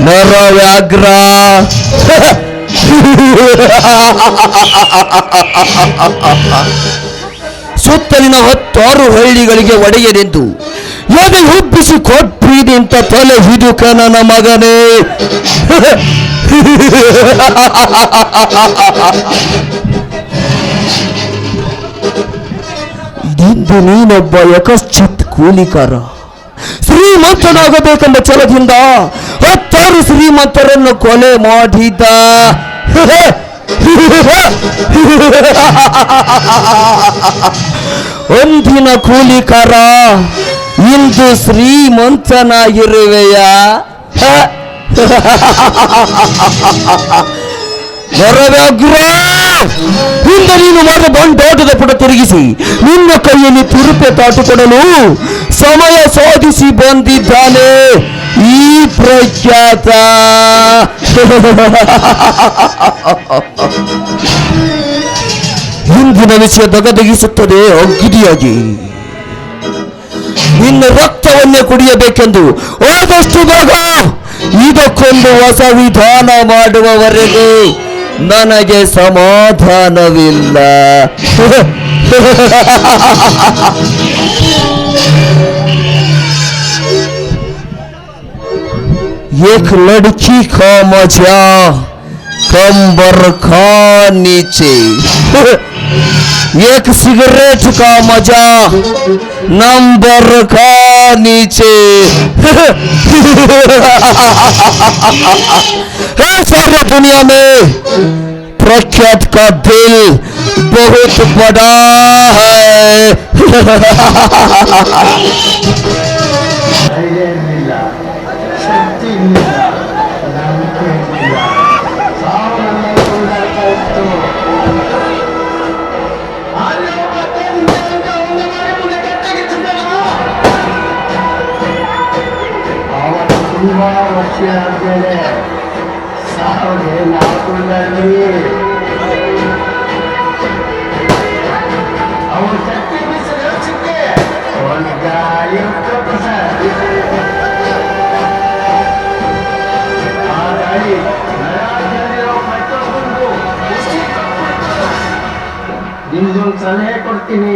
ನರವ್ಯಾಘ್ರ ಸುತ್ತಲಿನ 10 ಹಳ್ಳಿಗಳಿಗೆ ಒಡೆಯನೆಂದು ಎದೆ ಹುಬ್ಬಿಸಿ ಕೊಟ್ಬಿದಿಂತ ತಲೆ ಹಿದುಕ ನನ್ನ ಮಗನೇ. ಇಂದು ನೀನೊಬ್ಬ ಯಕಶ್ಚಿತ್ ಕೂಲಿಕಾರ ಶ್ರೀಮಂತನಾಗಬೇಕೆಂಬ ಛಲದಿಂದ 10 ಶ್ರೀಮಂತರನ್ನು ಕೊಲೆ ಮಾಡಿದ. ಒಂದಿನ ಕೂಲಿಕಾರ ಇಂದು ಶ್ರೀಮಂತನಾಗಿರುವೆಯಾ? ನರವ್ಯಾಘ್ರ, ಹಿಂದೆ ನೀನು ಮಾಡಿದ ಬಂಡಾಟದ ಪುಟ ತಿರುಗಿಸಿ ನಿನ್ನ ಕೈಯಲ್ಲಿ ತುರುಪೆ ತಾಟುಕೊಡಲು ಸಮಯ ಸಾಧಿಸಿ ಬಂದಿದ್ದಾನೆ ಈ ಪ್ರಖ್ಯಾತ. ಹಿಂದಿನ ವಿಷಯ ದಗದಗಿಸುತ್ತದೆ ಅಗ್ಗಿದಿಯಾಗಿ. ನಿನ್ನ ರಕ್ತವನ್ನೇ ಕುಡಿಯಬೇಕೆಂದು ಆದಷ್ಟು ಬೇಗ ಇದಕ್ಕೊಂದು ಹೊಸ ವಿಧಾನ ಮಾಡುವವರೆಗೂ ನನಗೆ ಸಮಾಧಾನವಿಲ್ಲ. एक लड़की का मजा कंबर का नीचे, एक सिगरेट का मजा नंबर का नीचे. सारी दुनिया में प्रख्यात का दिल बहुत बड़ा है. ನಿಮ್ಗೊಂದು ಸಲಹೆ ಕೊಡ್ತೀನಿ,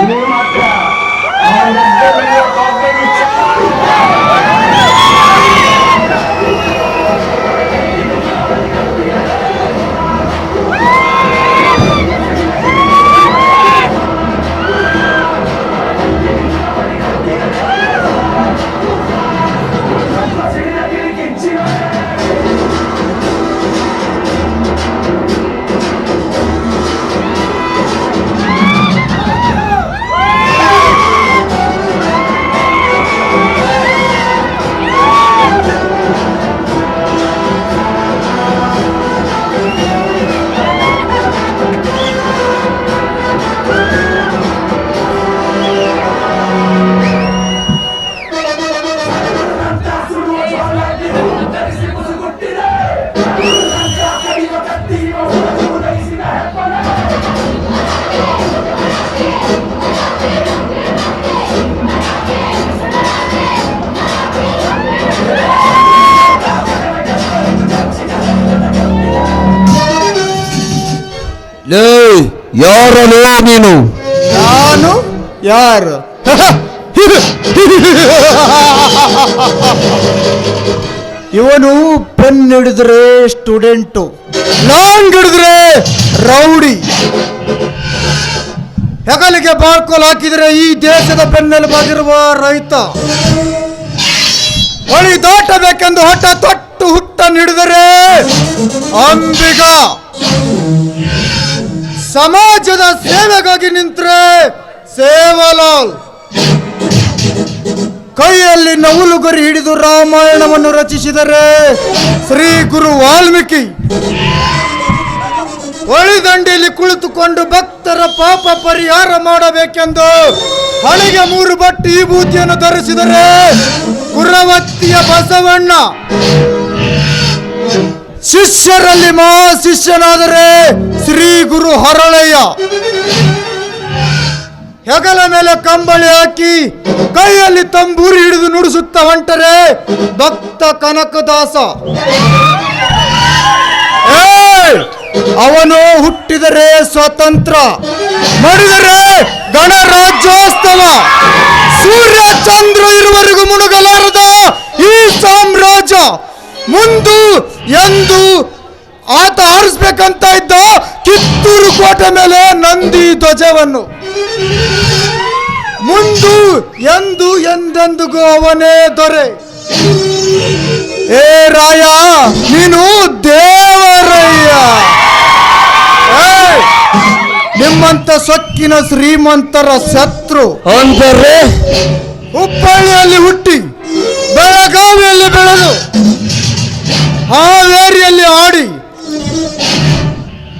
ನೀವು ಮಾತ್ರ ಯಾರಲ್ಲೋ ನೀನು? ನಾನು ಯಾರು? ಇವನು ಪೆನ್ ಹಿಡಿದ್ರೆ ಸ್ಟೂಡೆಂಟು, ಲಾಂಗ್ ಹಿಡಿದ್ರೆ ರೌಡಿ, ಹೆಗಲಿಗೆ ಬಾಳ್ಕೋಲ್ ಹಾಕಿದ್ರೆ ಈ ದೇಶದ ಬೆನ್ನೆಲುಬಾಗಿರುವ ರೈತ, ಹೊಳಿ ದಾಟಬೇಕೆಂದು ಹಠ ತೊಟ್ಟು ಹುಟ್ಟ ಹಿಡಿದರೆ ಅಂಬಿಗ, ಸಮಾಜದ ಸೇವೆಗಾಗಿ ನಿಂತ್ರೆ ಸೇವಲಾಲ್, ಕೈಯಲ್ಲಿ ನವುಲುಗರಿ ಹಿಡಿದು ರಾಮಾಯಣವನ್ನು ರಚಿಸಿದರೆ ಶ್ರೀ ಗುರು ವಾಲ್ಮೀಕಿ, ಹೊಳಿದಂಡಿಯಲ್ಲಿ ಕುಳಿತುಕೊಂಡು ಭಕ್ತರ ಪಾಪ ಪರಿಹಾರ ಮಾಡಬೇಕೆಂದು ಹಳಿಗೆ 3 ಬಟ್ಟು ವಿಭೂತಿಯನ್ನು ಧರಿಸಿದರೆ ಕುರವತ್ತಿಯ ಬಸವಣ್ಣ, ಶಿಷ್ಯರಲ್ಲಿ ಮಹಾ ಶಿಷ್ಯನಾದರೆ ಶ್ರೀ ಗುರು ಹರಳಯ್ಯ, ಹೆಗಲ ಮೇಲೆ ಕಂಬಳಿ ಹಾಕಿ ಕೈಯಲ್ಲಿ ತಂಬೂರಿ ಹಿಡಿದು ನುಡಿಸುತ್ತಾ ಹೊಂಟರೆ ಭಕ್ತ ಕನಕದಾಸ. ಅವನು ಹುಟ್ಟಿದರೆ ಸ್ವತಂತ್ರ, ಮಡಿದರೆ ಗಣರಾಜ್ಯೋತ್ಸವ, ಸೂರ್ಯ ಚಂದ್ರ ಇರುವರೆಗೂ ಮುಳುಗಲಾರದ ಈ ಸಾಮ್ರಾಜ್ಯ ಮುಂದು ಎಂದು ಆತ ಆರಿಸ್ಬೇಕಂತ ಇದ್ದ ಕಿತ್ತೂರು ಕೋಟೆ ಮೇಲೆ ನಂದಿ ಧ್ವಜವನ್ನು. ಮುಂದು ಎಂದು ಎಂದೆಂದಿಗೂ ಅವನೇ ದೊರೆ. ಏ ರಾಯ, ನೀನು ದೇವರಯ್ಯ. ನಿಮ್ಮಂತ ಸೊಕ್ಕಿನ ಶ್ರೀಮಂತರ ಶತ್ರು ಅಂದರೆ ಹುಬ್ಬಳ್ಳಿಯಲ್ಲಿ ಹುಟ್ಟಿ ಬೆಳಗಾವಿಯಲ್ಲಿ ಬೆಳೆದು ಹಾವೇರಿಯಲ್ಲಿ ಆಡಿ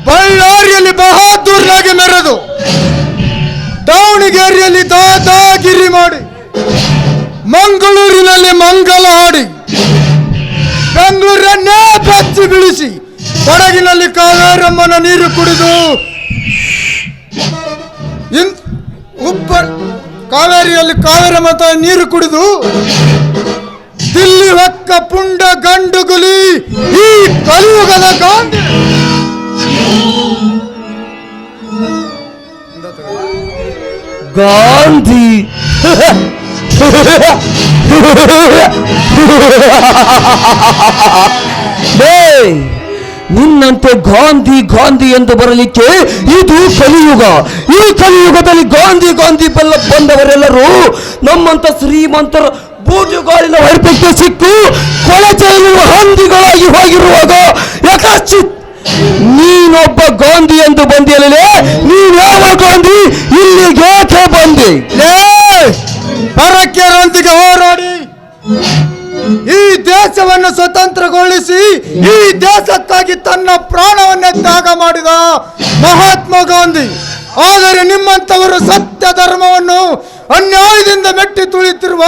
ಬಳ್ಳಾರಿಯಲ್ಲಿ ಬಹಾದೂರ್ನಾಗಿ ಮೆರೆದು ದಾವಣಗೆರೆಯಲ್ಲಿ ದಾದಾಗಿರಿ ಮಾಡಿ ಮಂಗಳೂರಿನಲ್ಲಿ ಮಂಗಲ ಆಡಿ ಬೆಂಗಳೂರನ್ನೇ ಬೆಚ್ಚಿ ಬೀಳಿಸಿ ಕೊಡಗಿನಲ್ಲಿ ಕಾವೇರಮ್ಮನ ನೀರು ಕುಡಿದು ಕಾವೇರಿಯಲ್ಲಿ ಕಾವೇರಮ್ಮ ನೀರು ಕುಡಿದು ದಿಲ್ಲಿ ಹೊಕ್ಕ ಪುಂಡ ಗಂಡುಗುಲಿ ಈ ಕಲಿಯುಗದ ಗಾಂಧಿ. ಗಾಂಧಿ ನಿನ್ನಂತೆ ಗಾಂಧಿ ಗಾಂಧಿ ಎಂದು ಬರಲಿಕ್ಕೆ ಇದು ಕಲಿಯುಗ. ಈ ಕಲಿಯುಗದಲ್ಲಿ ಗಾಂಧಿ ಗಾಂಧಿ ಬಂದವರೆಲ್ಲರೂ ನಮ್ಮಂತ ಶ್ರೀಮಂತರ ಬೂಟುಗಾಲಿನ ಹೊರಪಕ್ಕೆ ಸಿಕ್ಕು ಕೊಲೆ ಚೆಲ್ಲುವ ಹಂದಿಗಳಾಗಿ ಹೋಗಿರುವಾಗ ಯಥಾಚಿತ್ ನೀನೊಬ್ಬ ಗಾಂಧಿ ಎಂದು ಬಂದಿಯಲೇ, ನೀನ್ಯಾವ ಗಾಂಧಿ? ಇಲ್ಲಿಗೇಕೆ ಬಂದಿ? ಪರಕ್ಯರೊಂದಿಗೆ ಹೋರಾಡಿ ಈ ದೇಶವನ್ನು ಸ್ವತಂತ್ರಗೊಳಿಸಿ ಈ ದೇಶಕ್ಕಾಗಿ ತನ್ನ ಪ್ರಾಣವನ್ನೇ ತ್ಯಾಗ ಮಾಡಿದ ಮಹಾತ್ಮ ಗಾಂಧಿ. ಆದರೆ ನಿಮ್ಮಂಥವರು ಸತ್ಯ ಧರ್ಮವನ್ನು ಅನ್ಯಾಯದಿಂದ ಮೆಟ್ಟಿ ತುಳಿತಿರುವ,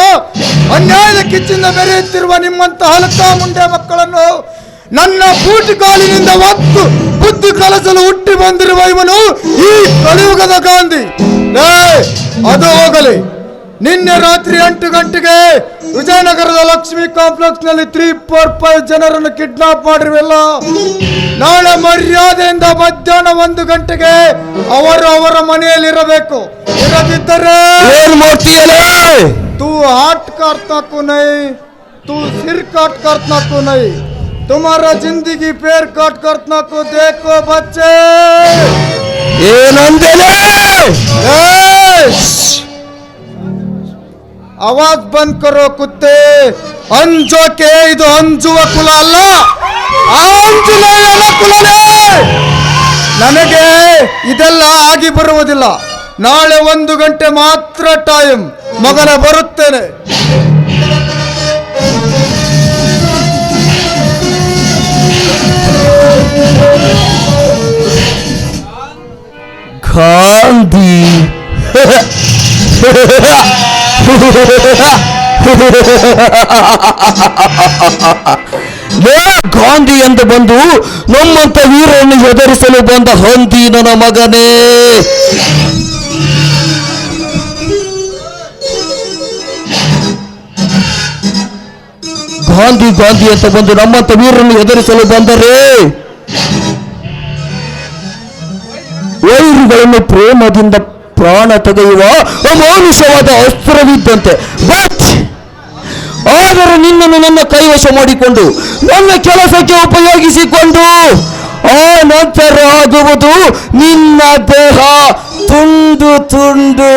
ಅನ್ಯಾಯದ ಕಿಚ್ಚಿಂದ ಬೆರೆಯುತ್ತಿರುವ ನಿಮ್ಮಂತ ಹಲಕ ಮುಂಡೆ ಮಕ್ಕಳನ್ನು ನನ್ನ ಬೂಟುಗಾಲಿನಿಂದ ಒತ್ತು ಬುದ್ಧಿ ಕಲಿಸಲು ಹುಟ್ಟಿ ಬಂದಿರುವ ಇವನು ಈ ಕಲಿಯುಗದ ಗಾಂಧಿ. ಅದು ಹೋಗಲಿ, ನಿನ್ನೆ ರಾತ್ರಿ 8 ಗಂಟೆಗೆ ವಿಜಯನಗರದ ಲಕ್ಷ್ಮಿ ಕಾಂಪ್ಲೆಕ್ಸ್ ನಲ್ಲಿ 3-4-5 ಜನರನ್ನು ಕಿಡ್ನಾಪ್ ಮಾಡಿರುವಲ್ಲ. ನಾಳೆ ಮರ್ಯಾದೆಯಿಂದ ಮಧ್ಯಾಹ್ನ 1 ಗಂಟೆಗೆ ಅವರು ಅವರ ಮನೆಯಲ್ಲಿರಬೇಕು. ಇರದಿದ್ದರೆ ಏನ್ ಮಾಡ್ತೀಯಲ್ಲ? तू हाथ काटता को नहीं, तू सिर काट करता को नहीं, तुम्हारा जिंदगी पैर काट करता को देखो बच्चे. आवाज बंद करो कुत्ते. अंजोके ಇದು ಅಂಜುವ ಕುಲ ಅಲ್ಲ, ಆಂಜನೇಯನ ಕುಲನೇ. ನನಗೆ ಇದೆಲ್ಲ ಆಗಿ ಬರುವುದಿಲ್ಲ. ನಾಳೆ 1 ಗಂಟೆ ಮಾತ್ರ ಟೈಮ್. ಮಗನ ಬರುತ್ತೇನೆ. ಗಾಂಧಿ ಗಾಂಧಿ ಎಂದು ಬಂದು ನಮ್ಮಂತ ವೀರನ್ನು ಹೆದರಿಸಲು ಬಂದ ಹಂದಿ ನನ್ನ ಮಗನೇ. ಗಾಂಧಿ ಗಾಂಧಿ ಅಂತ ಬಂದು ನಮ್ಮಂತ ವೀರನ್ನು ಹೆದರಿಸಲು ಬಂದರೆ ವೈರಿಗಳನ್ನು ಪ್ರೇಮದಿಂದ ಪ್ರಾಣ ತೆಗೆಯುವ ಅಮಾನುಷವಾದ ಅಸ್ತ್ರವಿದ್ದಂತೆ. ಬಟ್ ಆದರೆ ನಿನ್ನನ್ನು ನನ್ನ ಕೈವಶ ಮಾಡಿಕೊಂಡು ನನ್ನ ಕೆಲಸಕ್ಕೆ ಉಪಯೋಗಿಸಿಕೊಂಡು ಆ ನಂತರ ಆಗುವುದು ನಿನ್ನ ದೇಹ ತುಂಡು ತುಂಡು.